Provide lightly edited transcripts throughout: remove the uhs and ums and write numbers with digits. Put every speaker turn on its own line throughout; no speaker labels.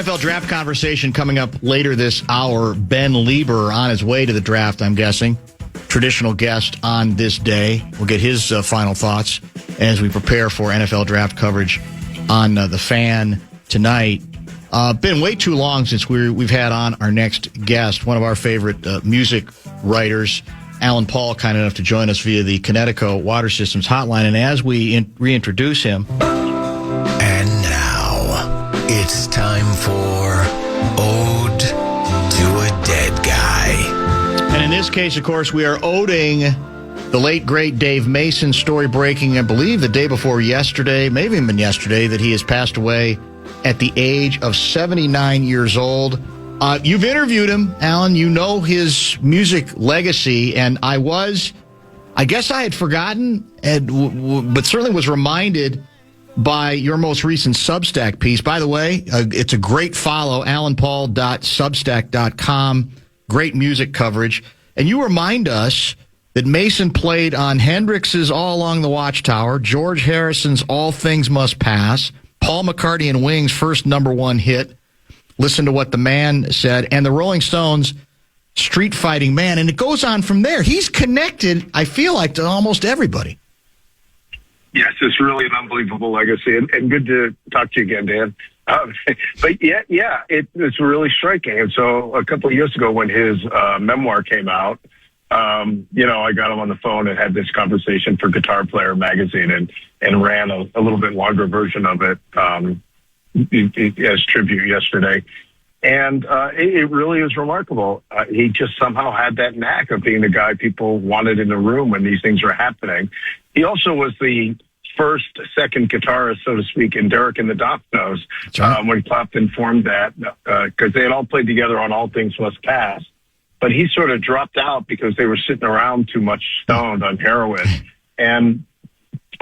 NFL draft conversation coming up later this hour. Ben Lieber on his way to the draft, I'm guessing. Traditional guest on this day. We'll get his final thoughts as we prepare for NFL draft coverage on the Fan tonight. Been way too long since we've had on our next guest, one of our favorite music writers, Alan Paul, kind enough to join us via the Connecticut Water Systems hotline. And as we reintroduce him...
And now, it's time for Ode to a Dead Guy.
And in this case, of course, we are oding the late, great Dave Mason, story breaking, I believe, the day before yesterday, maybe even yesterday, that he has passed away at the age of 79 years old. You've interviewed him, Alan. You know his music legacy, and I guess I had forgotten, but certainly was reminded by your most recent Substack piece. By the way, it's a great follow, alanpaul.substack.com. Great music coverage. And you remind us that Mason played on Hendrix's All Along the Watchtower, George Harrison's All Things Must Pass, Paul McCartney and Wings' first #1 hit, Listen to What the Man Said, and the Rolling Stones' Street Fighting Man. And it goes on from there. He's connected, I feel like, to almost everybody.
Yes, it's really an unbelievable legacy, and good to talk to you again, Dan. But it's really striking. And so a couple of years ago when his memoir came out, I got him on the phone and had this conversation for Guitar Player magazine and ran a little bit longer version of it as tribute yesterday. And it really is remarkable. He just somehow had that knack of being the guy people wanted in the room when these things were happening. He also was the second guitarist, so to speak, in Derek and the Dominoes when Clapton formed that, because they had all played together on All Things Must Pass. But he sort of dropped out because they were sitting around too much stoned on heroin. And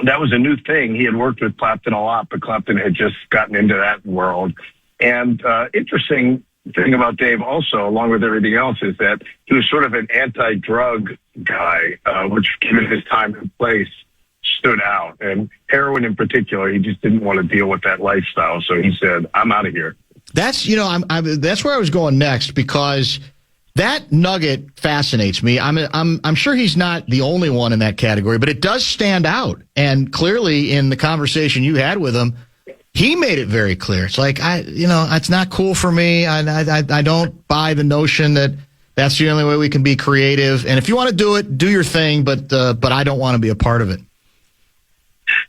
that was a new thing. He had worked with Clapton a lot, but Clapton had just gotten into that world. And interesting thing about Dave also, along with everything else, is that he was sort of an anti-drug guy, which, given his time and place, stood out. And heroin in particular, he just didn't want to deal with that lifestyle. So he said, I'm out of here.
That's, that's where I was going next, because that nugget fascinates me. I'm sure he's not the only one in that category, but it does stand out. And clearly in the conversation you had with him, he made it very clear. It's like, it's not cool for me. I don't buy the notion that that's the only way we can be creative. And if you want to do it, do your thing, but I don't want to be a part of it.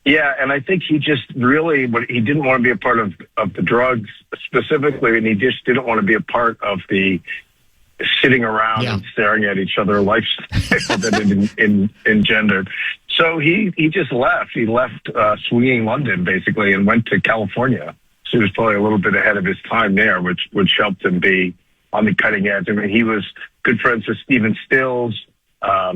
Yeah, and I think he just really, he didn't want to be a part of the drugs specifically, and he just didn't want to be a part of the sitting around and staring at each other lifestyle that it engendered. So he just left. He left swinging London, basically, and went to California. So he was probably a little bit ahead of his time there, which helped him be on the cutting edge. I mean, he was good friends with Stephen Stills.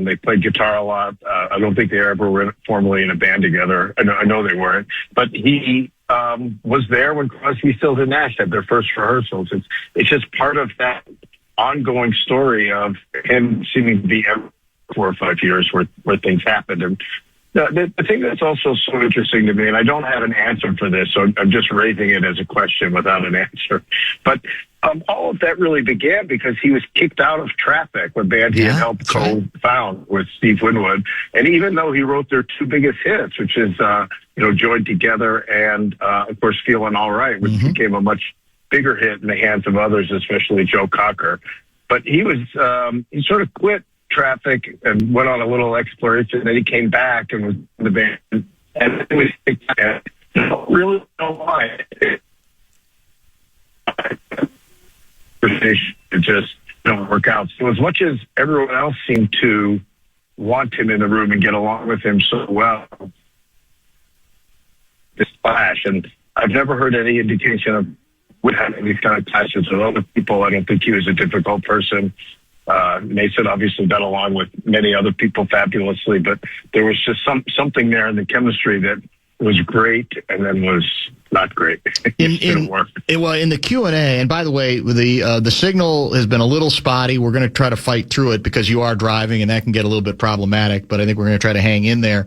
They played guitar a lot. I don't think they ever were formally in a band together. I know they weren't. But he was there when Crosby, Stills, and Nash had their first rehearsals. It's just part of that ongoing story of him seeming to be every 4 or 5 years where things happened. And the thing that's also so interesting to me, and I don't have an answer for this, so I'm just raising it as a question without an answer. But all of that really began because he was kicked out of Traffic, a band he had helped co-found with Steve Winwood. And even though he wrote their 2 biggest hits, which is, Joined Together and, of course, Feeling All Right, which became a much bigger hit in the hands of others, especially Joe Cocker. But he he sort of quit Traffic and went on a little exploration. Then he came back and was in the band. And it was, I don't really know why. It just don't work out. So as much as everyone else seemed to want him in the room and get along with him so well, this clash, and I've never heard any indication of would have any kind of clashes with other people. I don't think he was a difficult person. Mason obviously got along with many other people fabulously, but there was just something there in the chemistry that was great and then was not great. Didn't work.
In the Q&A, and by the way, the signal has been a little spotty. We're going to try to fight through it because you are driving, and that can get a little bit problematic, but I think we're going to try to hang in there.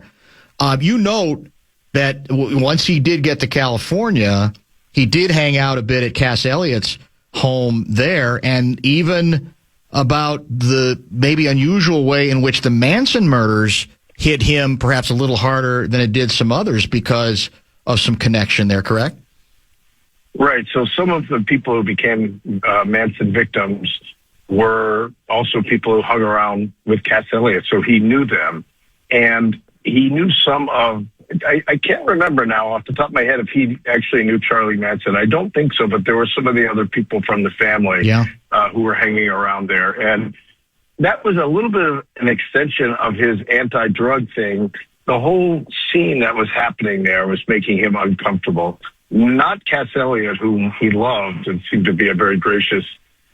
You note that once he did get to California, he did hang out a bit at Cass Elliott's home there, and even about the maybe unusual way in which the Manson murders hit him perhaps a little harder than it did some others because of some connection there, correct?
Right. So some of the people who became Manson victims were also people who hung around with Cass Elliott. So he knew them. And he knew some of, I can't remember now off the top of my head if he actually knew Charlie Manson. I don't think so, but there were some of the other people from the family who were hanging around there. And that was a little bit of an extension of his anti-drug thing. The whole scene that was happening there was making him uncomfortable. Not Cass Elliott, whom he loved and seemed to be a very gracious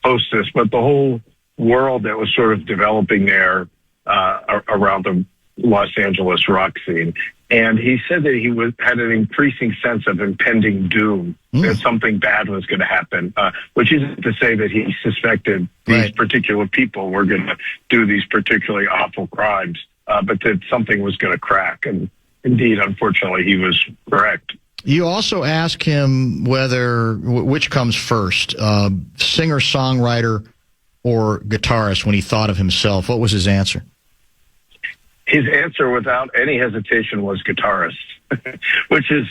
hostess, but the whole world that was sort of developing there around the Los Angeles rock scene. And he said that he had an increasing sense of impending doom, that something bad was going to happen, which isn't to say that he suspected these particular people were going to do these particularly awful crimes, but that something was going to crack. And indeed, unfortunately, he was correct.
You also ask him which comes first, singer, songwriter, or guitarist when he thought of himself. What was his answer?
His answer, without any hesitation, was guitarist, which is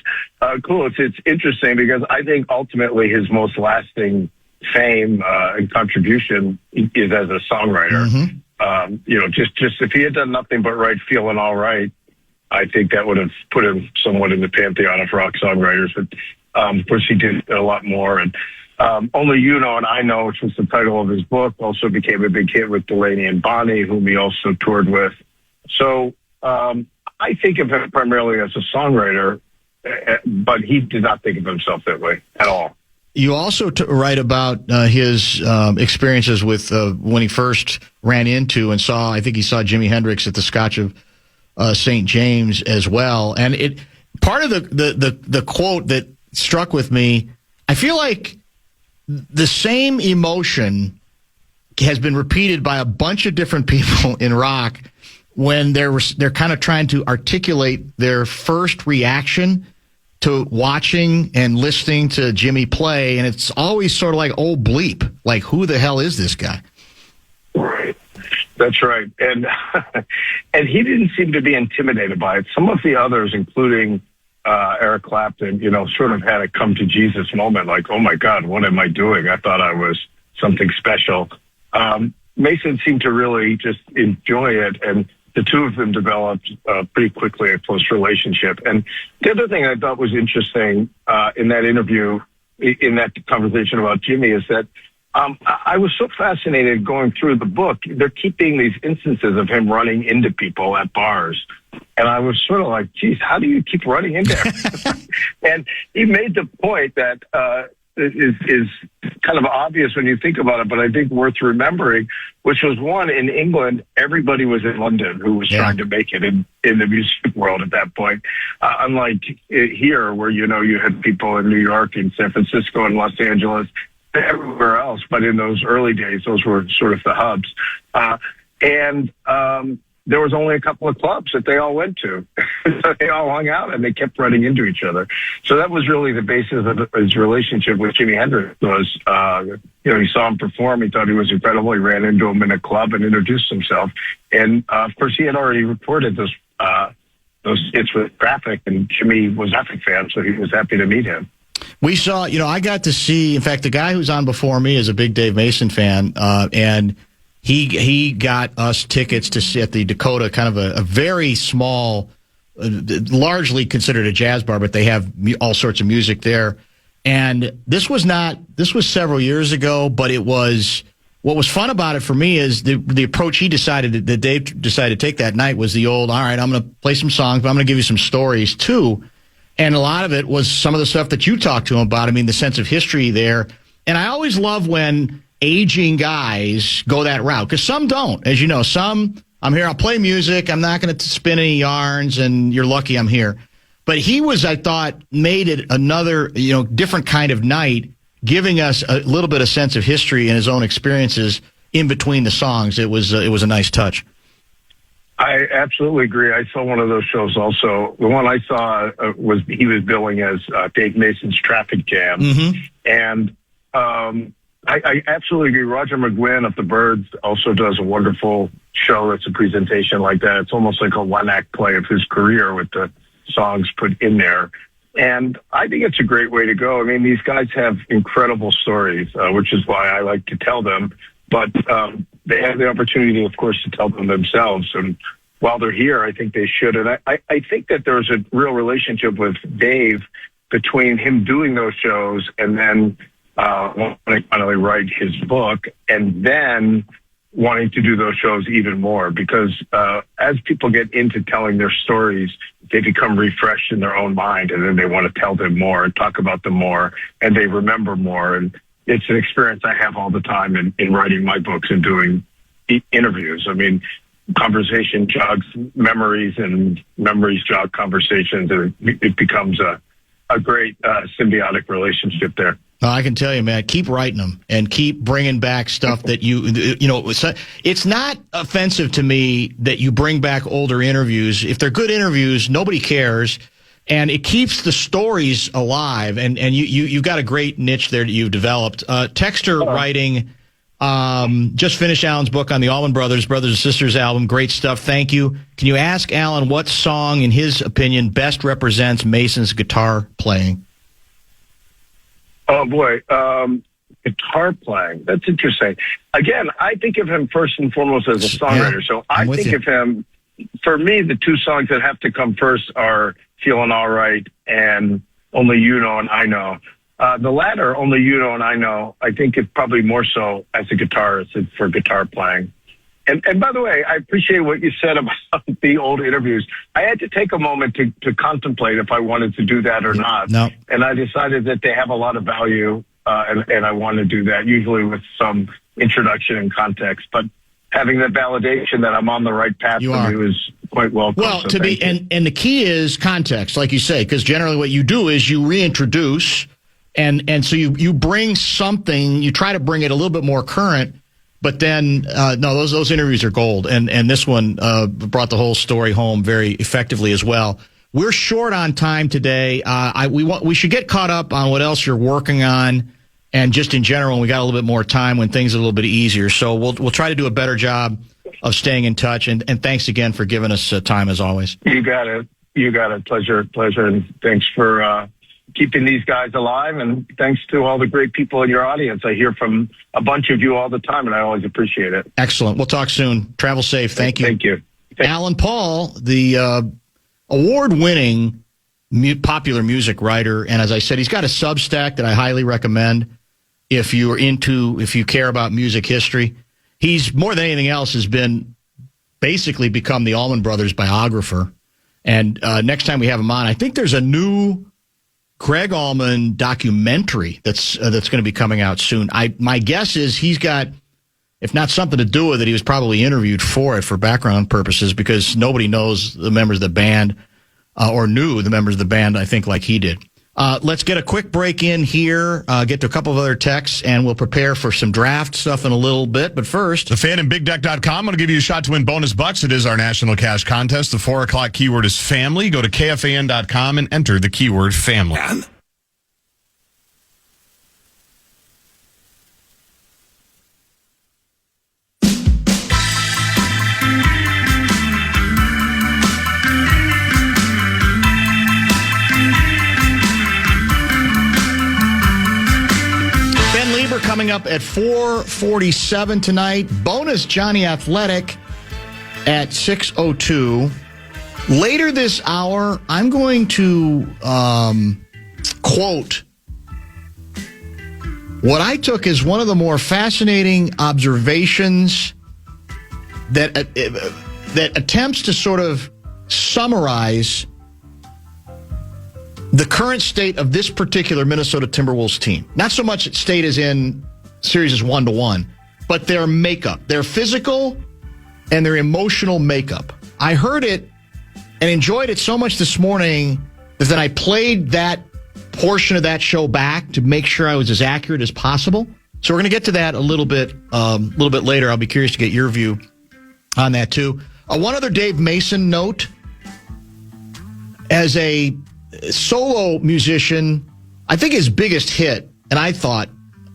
cool. It's interesting because I think ultimately his most lasting fame and contribution is as a songwriter. Just if he had done nothing but write "Feeling All Right," I think that would have put him somewhat in the pantheon of rock songwriters. But of course, he did a lot more. And Only You Know and I Know, which was the title of his book, also became a big hit with Delaney and Bonnie, whom he also toured with. So I think of him primarily as a songwriter, but he did not think of himself that way at all.
You also write about his experiences with when he first ran into and saw, I think he saw Jimi Hendrix at the Scotch of St. James as well. And part of the quote that struck with me, I feel like the same emotion has been repeated by a bunch of different people in rock when they're kind of trying to articulate their first reaction to watching and listening to Jimmy play, and it's always sort of like, oh, bleep, like, who the hell is this guy?
Right. That's right. And and he didn't seem to be intimidated by it. Some of the others, including Eric Clapton, sort of had a come to Jesus moment, like, oh my God, what am I doing? I thought I was something special. Mason seemed to really just enjoy it, and the two of them developed pretty quickly a close relationship. And the other thing I thought was interesting in that interview, in that conversation about Jimmy, is that I was so fascinated going through the book. They're keeping these instances of him running into people at bars. And I was sort of like, geez, how do you keep running in there? And he made the point that is kind of obvious when you think about it, but I think worth remembering, which was one, in England, everybody was in London who was trying to make it in the music world at that point. Unlike here, where, you had people in New York and San Francisco and Los Angeles, everywhere else. But in those early days, those were sort of the hubs. And there was only a couple of clubs that they all went to. So they all hung out and they kept running into each other. So that was really the basis of his relationship with Jimi Hendrix. Was, he saw him perform. He thought he was incredible. He ran into him in a club and introduced himself. And of course, he had already recorded those hits with Traffic, and Jimmy was a Traffic fan, so he was happy to meet him.
We saw, I got to see, in fact, the guy who's on before me is a big Dave Mason fan, and he got us tickets to see at the Dakota, kind of a very small, largely considered a jazz bar, but they have all sorts of music there. And this was several years ago, but what was fun about it for me is the approach that Dave decided to take that night was the old, all right, I'm going to play some songs, but I'm going to give you some stories too. And a lot of it was some of the stuff that you talked to him about. I mean, the sense of history there. And I always love when aging guys go that route, because some don't. As you know, I'm here, I'll play music, I'm not going to spin any yarns, and you're lucky I'm here. But he was, I thought, made it another, different kind of night, giving us a little bit of sense of history and his own experiences in between the songs. It was a nice touch.
I absolutely agree. I saw one of those shows also. The one I saw was he was billing as Dave Mason's Traffic Jam.
Mm-hmm.
And I absolutely agree. Roger McGuinn of the Byrds also does a wonderful show that's a presentation like that. It's almost like a one-act play of his career with the songs put in there. And I think it's a great way to go. I mean, these guys have incredible stories, which is why I like to tell them. But they have the opportunity, of course, to tell them themselves. And while they're here, I think they should. And I think that there's a real relationship with Dave between him doing those shows and then wanting to finally write his book and then wanting to do those shows even more. Because as people get into telling their stories, they become refreshed in their own mind, and then they want to tell them more and talk about them more, and they remember more. And it's an experience I have all the time in writing my books and doing interviews. I mean, conversation jogs memories, and memories jog conversations, and it becomes a great symbiotic relationship there.
I can tell you, man, keep writing them and keep bringing back stuff that you know, it's not offensive to me that you bring back older interviews. If they're good interviews, nobody cares. And it keeps the stories alive. And you've got a great niche there that you've developed. Texter writing, just finished Alan's book on the Allman Brothers and Sisters album. Great stuff. Thank you. Can you ask Alan what song, in his opinion, best represents Mason's guitar playing?
Oh, boy. Guitar playing. That's interesting. Again, I think of him first and foremost as a songwriter.
Yeah,
so I think of him, for me, the two songs that have to come first are Feeling All Right and Only You Know and I Know. The latter, Only You Know and I Know, I think it's probably more so as a guitarist for guitar playing. And by the way, I appreciate what you said about the old interviews. I had to take a moment to contemplate if I wanted to do that or not.
No.
And I decided that they have a lot of value, and I want to do that, usually with some introduction and context. But having the validation that I'm on the right path for you is quite welcome.
Well,
so
and the key is context, like you say, because generally what you do is you reintroduce, and so you bring something, you try to bring it a little bit more current. But then, no, those interviews are gold, and this one brought the whole story home very effectively as well. We're short on time today. We should get caught up on what else you're working on, and just in general, we got a little bit more time when things are a little bit easier. So we'll try to do a better job of staying in touch. And thanks again for giving us time as always.
You got it. Pleasure, and thanks for keeping these guys alive, and thanks to all the great people in your audience. I hear from a bunch of you all the time, and I always appreciate it.
Excellent. We'll talk soon. Travel safe. Thank you.
Thank you.
Alan Paul, the award-winning popular music writer, and as I said, he's got a Substack that I highly recommend if you care about music history. He's, more than anything else, has been basically become the Allman Brothers biographer. And next time we have him on, I think there's a new Craig Allman documentary that's going to be coming out soon. My guess is he's got, if not something to do with it, he was probably interviewed for it for background purposes, because nobody knows the members of the band or knew the members of the band, I think, like he did. Let's get a quick break in here, get to a couple of other texts, and we'll prepare for some draft stuff in a little bit. But first,
The Fan and BigDeck.com. I'm going to give you a shot to win bonus bucks. It is our national cash contest. The 4 o'clock keyword is family. Go to KFAN.com and enter the keyword family.
coming up at 4:47 tonight. Bonus Johnny Athletic at 6:02. Later this hour, I'm going to quote what I took as one of the more fascinating observations that attempts to sort of summarize the current state of this particular Minnesota Timberwolves team. Not so much state as in series is 1-1, but their makeup, their physical and their emotional makeup. I heard it and enjoyed it so much this morning that I played that portion of that show back to make sure I was as accurate as possible. So we're going to get to that a little bit later. I'll be curious to get your view on that too. One other Dave Mason note. As a solo musician, I think his biggest hit, and I thought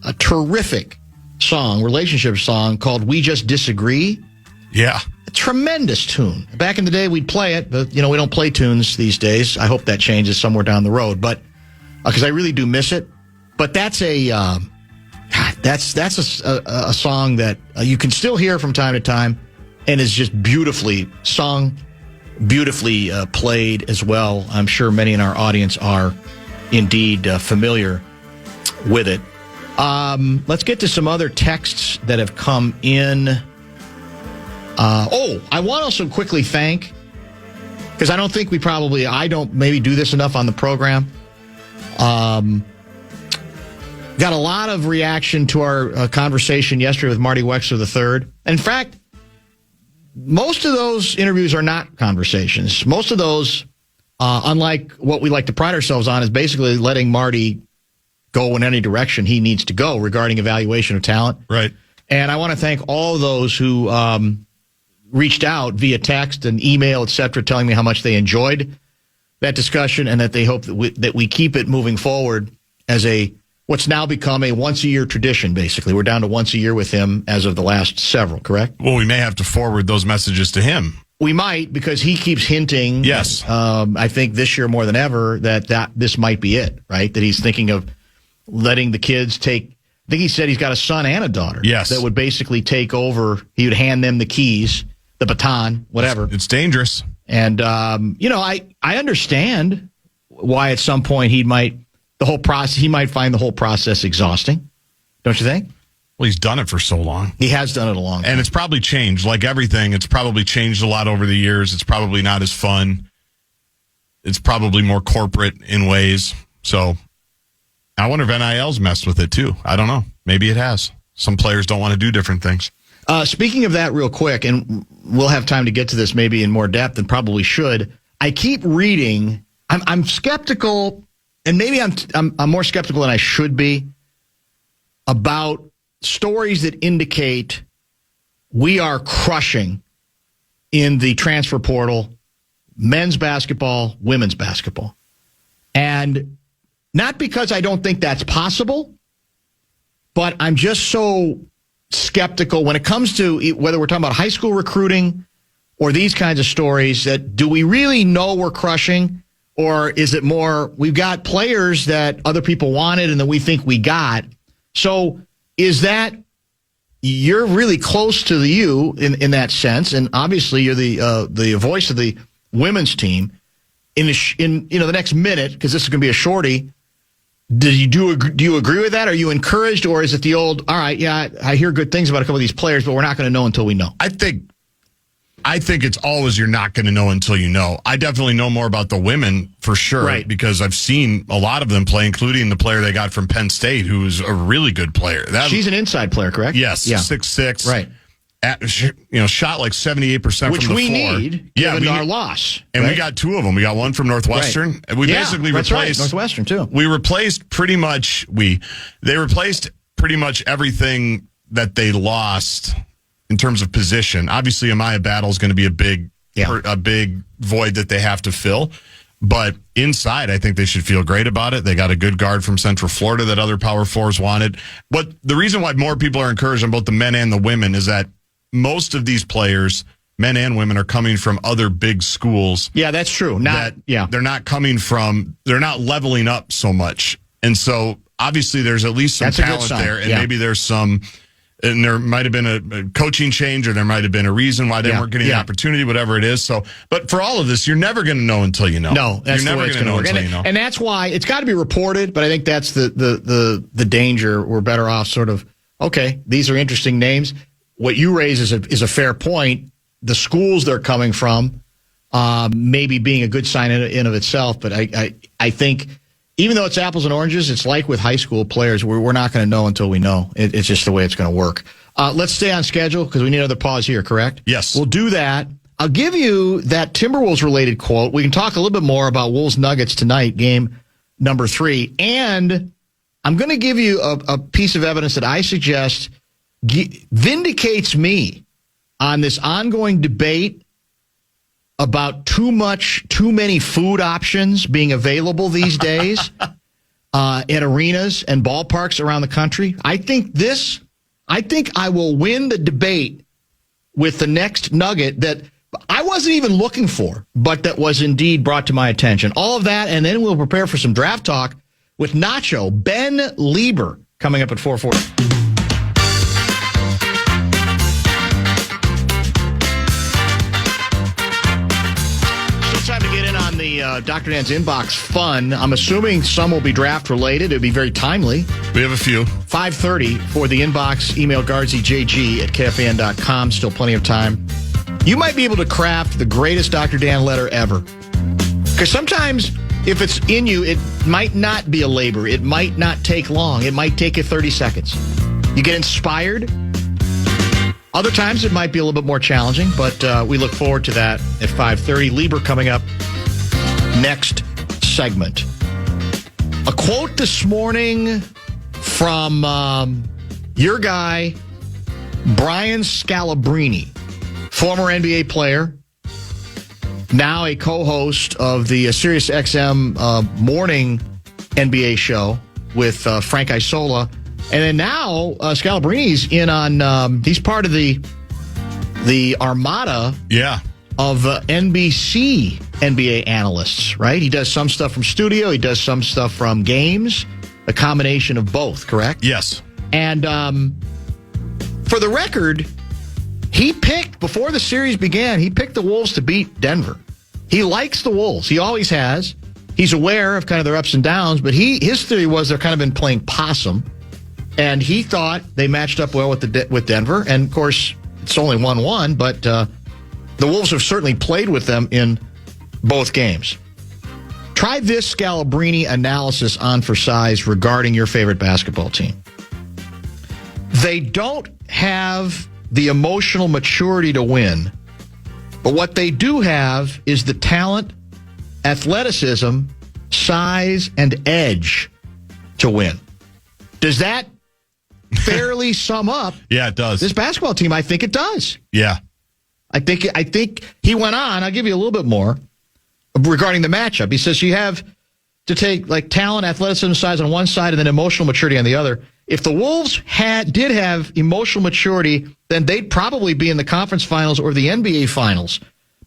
a terrific song, relationship song called We Just Disagree.
Yeah.
A tremendous tune. Back in the day, we'd play it, but, we don't play tunes these days. I hope that changes somewhere down the road, but because I really do miss it. But that's a song that you can still hear from time to time and is just beautifully sung, beautifully played as well. I'm sure many in our audience are indeed familiar with it. Let's get to some other texts that have come in. I want to also quickly thank, because I don't think I don't maybe do this enough on the program. Got a lot of reaction to our conversation yesterday with Marty Wexler III. In fact, most of those interviews are not conversations. Most of those, unlike what we like to pride ourselves on, is basically letting Marty go in any direction he needs to go regarding evaluation of talent.
Right.
And I want to thank all those who reached out via text and email, et cetera, telling me how much they enjoyed that discussion and that they hope that we keep it moving forward as what's now become a once-a-year tradition, basically. We're down to once a year with him as of the last several, correct?
Well, we may have to forward those messages to him.
We might, because he keeps hinting,
yes.
I think this year more than ever, that this might be it, right? That he's thinking of letting the kids take, I think he said he's got a son and a daughter.
Yes.
That would basically take over. He would hand them the keys, the baton, whatever.
It's dangerous.
And, I understand why at some point he might find the whole process exhausting. Don't you think?
Well, he's done it for so long.
He has done it a long time.
And it's probably changed. Like everything, it's probably changed a lot over the years. It's probably not as fun. It's probably more corporate in ways. So I wonder if NIL's messed with it too. I don't know. Maybe it has. Some players don't want to do different things.
Speaking of that real quick, and we'll have time to get to this maybe in more depth and probably should, I keep reading. I'm skeptical, and maybe I'm more skeptical than I should be about stories that indicate we are crushing in the transfer portal, men's basketball, women's basketball. And not because I don't think that's possible, but I'm just so skeptical when it comes to whether we're talking about high school recruiting or these kinds of stories, that do we really know we're crushing, or is it more we've got players that other people wanted and that we think we got? So is that you're really close to the U in that sense, and obviously you're the voice of the women's team in the next minute, because this is going to be a shorty. Do you agree with that? Are you encouraged, or is it the old, all right, yeah, I hear good things about a couple of these players, but we're not going to know until we know?
I think it's always you're not going to know until you know. I definitely know more about the women for sure,
right,
because I've seen a lot of them play, including the player they got from Penn State, who is a really good player.
She's an inside player, correct?
Yes,
yeah.
6'6",
right.
Shot like 78% from the floor.
Which we need, given our loss.
And
right?
we got two of them. We got one from Northwestern.
Right.
And we basically replaced
right. Northwestern too.
We replaced pretty much they replaced pretty much everything that they lost in terms of position. Obviously, Amaya Battle is going to be a big void that they have to fill. But inside, I think they should feel great about it. They got a good guard from Central Florida that other Power Fours wanted. But the reason why more people are encouraged on both the men and the women is that most of these players, men and women, are coming from other big schools.
Yeah, that's true.
They're not leveling up so much. And so obviously there's at least some talent there, and maybe there's some, and there might have been a coaching change, or there might have been a reason why they weren't getting the opportunity, whatever it is. So, but for all of this, you're never going to know until you know.
No, that's
you're never
going to
know
work.
Until you know.
And that's why it's got to be reported. But I think that's the danger. We're better off sort of, okay, these are interesting names. What you raise is a fair point. The schools they're coming from, maybe being a good sign in of itself. But I think, even though it's apples and oranges, it's like with high school players. We're not going to know until we know. It's just the way it's going to work. Let's stay on schedule because we need another pause here, correct?
Yes.
We'll do that. I'll give you that Timberwolves-related quote. We can talk a little bit more about Wolves-Nuggets tonight, game number 3. And I'm going to give you a piece of evidence that I suggest vindicates me on this ongoing debate about too many food options being available these days at arenas and ballparks around the country. I think I will win the debate with the next nugget that I wasn't even looking for, but that was indeed brought to my attention. All of that, and then we'll prepare for some draft talk with Nacho, Ben Lieber, coming up at 4:40. Time to get in on the Dr. Dan's Inbox fun. I'm assuming some will be draft related. It'll be very timely.
We have a few. 5:30
for the inbox. Email guardsjg at KFAN.com. Still plenty of time. You might be able to craft the greatest Dr. Dan letter ever. Because sometimes if it's in you, it might not be a labor. It might not take long. It might take you 30 seconds. You get inspired. Other times it might be a little bit more challenging, but we look forward to that at 5:30. Lieber coming up next segment. A quote this morning from your guy, Brian Scalabrine, former NBA player, now a co-host of the SiriusXM morning NBA show with Frank Isola. And then now Scalabrine's in on, he's part of the armada of NBC NBA analysts, right? He does some stuff from studio. He does some stuff from games, a combination of both, correct?
Yes.
And for the record, he picked, before the series began, he picked the Wolves to beat Denver. He likes the Wolves. He always has. He's aware of kind of their ups and downs, but his theory was they're kind of been playing possum. And he thought they matched up well with Denver. And, of course, it's only 1-1, but the Wolves have certainly played with them in both games. Try this Scalabrine analysis on for size regarding your favorite basketball team. They don't have the emotional maturity to win, but what they do have is the talent, athleticism, size, and edge to win. Does that fairly sum up?
Yeah, it does.
This basketball team, I think it does.
Yeah.
I think he went on. I'll give you a little bit more regarding the matchup. He says you have to take like talent, athleticism, size on one side and then emotional maturity on the other. If the Wolves did have emotional maturity, then they'd probably be in the conference finals or the NBA finals.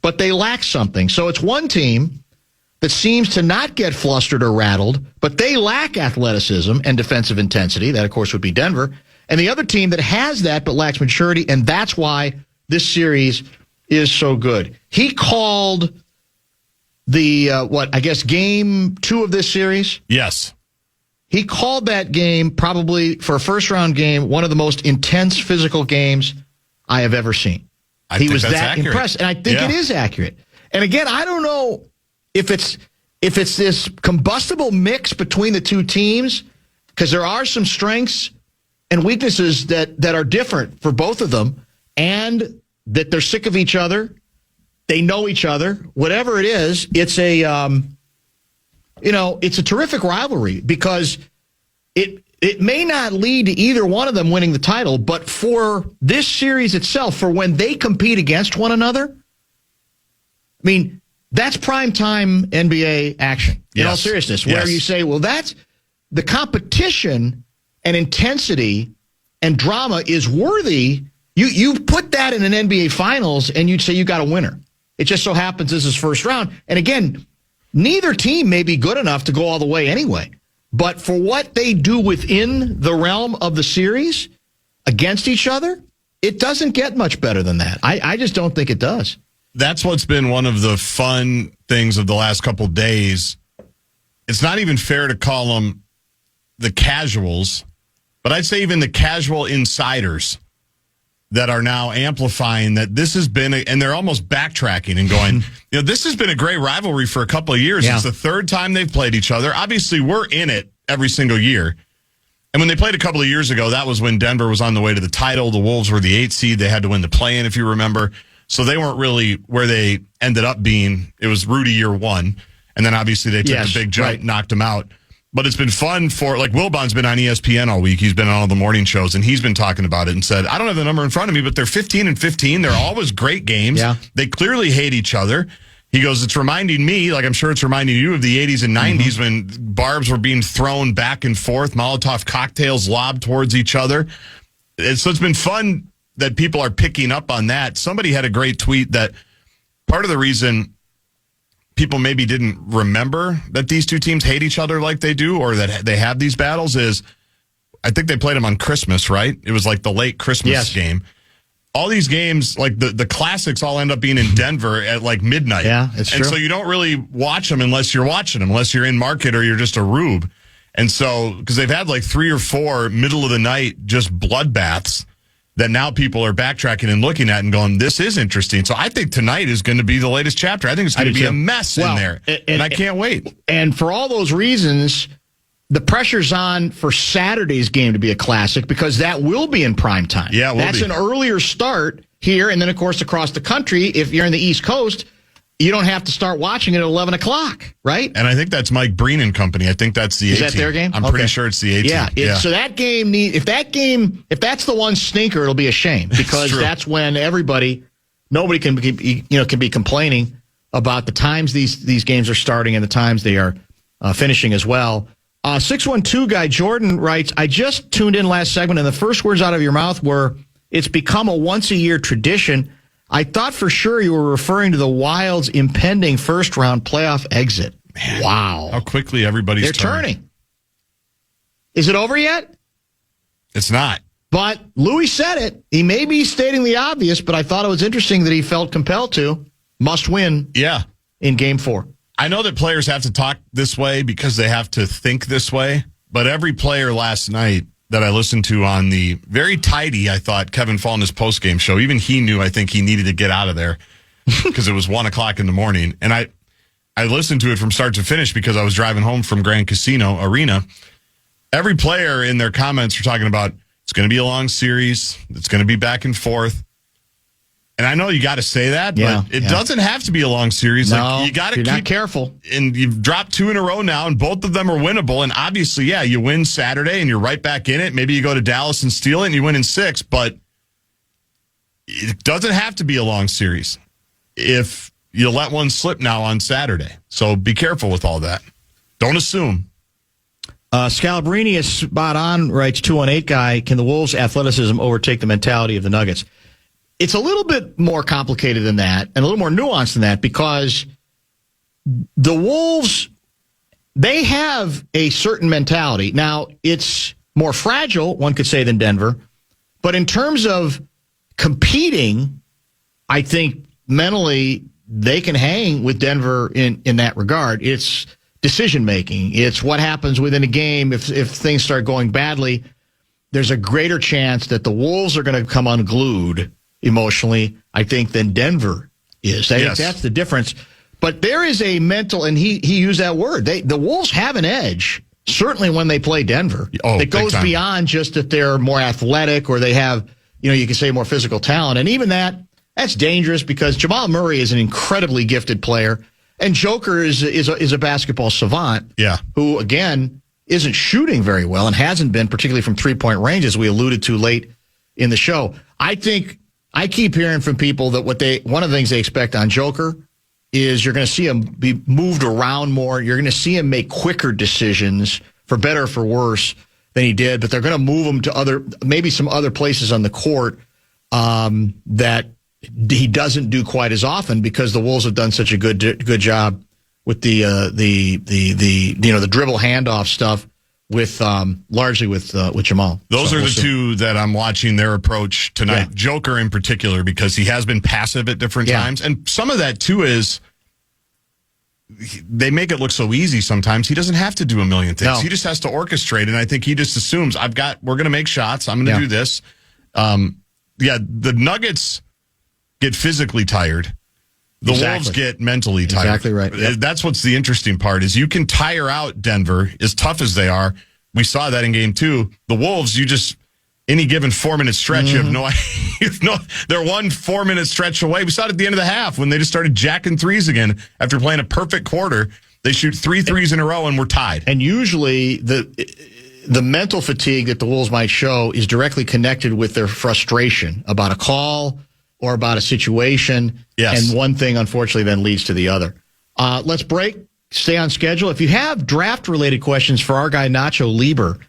But they lack something. So it's one team that seems to not get flustered or rattled, but they lack athleticism and defensive intensity. That, of course, would be Denver. And the other team that has that but lacks maturity, and that's why this series is so good. He called the, game 2 of this series?
Yes.
He called that game, probably for a first-round game, one of the most intense physical games I have ever seen. He was that impressed, and I think it is accurate. And again, I don't know if it's this combustible mix between the two teams, because there are some strengths and weaknesses that are different for both of them, and that they're sick of each other. They know each other. Whatever it is, it's a it's a terrific rivalry because it may not lead to either one of them winning the title, but for this series itself, for when they compete against one another, I mean, that's primetime NBA action, in all seriousness, where you say, well, that's the competition and intensity and drama is worthy. You put that in an NBA Finals, and you'd say you got a winner. It just so happens this is first round. And again, neither team may be good enough to go all the way anyway. But for what they do within the realm of the series against each other, it doesn't get much better than that. I just don't think it does.
That's what's been one of the fun things of the last couple of days. It's not even fair to call them the casuals, but I'd say even the casual insiders that are now amplifying that this has been, and they're almost backtracking and going, this has been a great rivalry for a couple of years. Yeah. It's the third time they've played each other. Obviously, we're in it every single year. And when they played a couple of years ago, that was when Denver was on the way to the title. The Wolves were the 8th seed. They had to win the play-in, if you remember. So they weren't really where they ended up being. It was Rudy year 1. And then obviously they took the big jump, knocked them out. But it's been fun for, like, Wilbon's been on ESPN all week. He's been on all the morning shows, and he's been talking about it and said, I don't have the number in front of me, but they're 15-15. They're always great games.
Yeah.
They clearly hate each other. He goes, it's reminding me, like I'm sure it's reminding you of the 80s and 90s when barbs were being thrown back and forth, Molotov cocktails lobbed towards each other. So it's been fun that people are picking up on that. Somebody had a great tweet that part of the reason people maybe didn't remember that these two teams hate each other like they do, or that they have these battles, is I think they played them on Christmas, right? It was like the late Christmas game. All these games, like the classics, all end up being in Denver at like midnight.
Yeah, it's true.
And so you don't really watch them unless you're watching them, unless you're in market or you're just a rube. And so, because they've had like 3 or 4 middle of the night just bloodbaths that now people are backtracking and looking at and going, this is interesting. So I think tonight is going to be the latest chapter. I think it's going to be a mess in there. And I can't wait.
And for all those reasons, the pressure's on for Saturday's game to be a classic because that will be in prime time.
Yeah,
that's an earlier start here. And then, of course, across the country, if you're in the East Coast, you don't have to start watching it at 11 o'clock, right?
And I think that's Mike Breen and company. I think that's the 18th.
Is that their game?
I'm pretty sure it's the 18th.
Yeah. So that game if that's the one stinker, it'll be a shame because that's when nobody can be complaining about the times these games are starting and the times they are finishing as well. 612 guy Jordan writes, I just tuned in last segment and the first words out of your mouth were, it's become a once-a-year tradition. I thought for sure you were referring to the Wild's impending first-round playoff exit.
Man,
wow.
How quickly everybody's
turning. Is it over yet?
It's not.
But Louis said it. He may be stating the obvious, but I thought it was interesting that he felt compelled to. Must win in Game 4.
I know that players have to talk this way because they have to think this way, but every player last night that I listened to on the very tidy, I thought, Kevin Fallon's postgame show, even he knew, I think he needed to get out of there because it was 1 o'clock in the morning. And I listened to it from start to finish because I was driving home from Grand Casino Arena. Every player in their comments were talking about, it's going to be a long series. It's going to be back and forth. And I know you got to say that, but it doesn't have to be a long series.
No,
like, you got to keep
not careful.
And you've dropped 2 in a row now, and both of them are winnable. And obviously, you win Saturday, and you're right back in it. Maybe you go to Dallas and steal it, and you win in 6. But it doesnent have to be a long series if you let one slip now on Saturday. So be careful with all that. Don't assume.
Scalabrini is spot on, writes 218 guy, can the Wolves' athleticism overtake the mentality of the Nuggets? It's a little bit more complicated than that and a little more nuanced than that because the Wolves, they have a certain mentality. Now, it's more fragile, one could say, than Denver. But in terms of competing, I think mentally they can hang with Denver in that regard. It's decision-making. It's what happens within a game if things start going badly. There's a greater chance that the Wolves are going to come unglued emotionally, I think, than Denver is. I think that's the difference. But there is a mental, and he used that word. The Wolves have an edge, certainly when they play Denver. It goes beyond just that they're more athletic or they have, you can say more physical talent. And even that's dangerous because Jamal Murray is an incredibly gifted player. And Joker is a basketball savant who, again, isn't shooting very well and hasn't been, particularly from three-point range, as we alluded to late in the show. I think I keep hearing from people that one of the things they expect on Joker is you're going to see him be moved around more. You're going to see him make quicker decisions, for better or for worse, than he did. But they're going to move him to maybe some other places on the court that he doesn't do quite as often because the Wolves have done such a good job with the dribble handoff stuff with largely with Jamal.
Those are the two that I'm watching their approach tonight. Yeah. Joker in particular, because he has been passive at different times, and some of that too is they make it look so easy. Sometimes he doesn't have to do a million things. No. He just has to orchestrate, and I think he just assumes we're going to make shots. I'm going to do this. The Nuggets get physically tired. The Wolves get mentally tired.
Exactly right. Yep.
That's what's the interesting part is you can tire out Denver as tough as they are. We saw that in game 2. The Wolves, any given 4-minute stretch, you have no idea. They're 1 4-minute stretch away. We saw it at the end of the half when they just started jacking threes again after playing a perfect quarter. They shoot 3 threes in a row, and we're tied.
And usually the mental fatigue that the Wolves might show is directly connected with their frustration about a call or about a situation.
Yes.
And one thing, unfortunately, then leads to the other. Let's break. Stay on schedule. If you have draft-related questions for our guy, Nacho Lieber,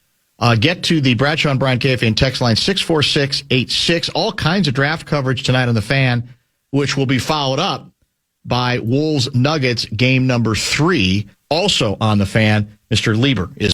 get to the Bradshaw and Brian KFAN text line 64686. All kinds of draft coverage tonight on the Fan, which will be followed up by Wolves Nuggets game number 3, also on the Fan. Mr. Lieber is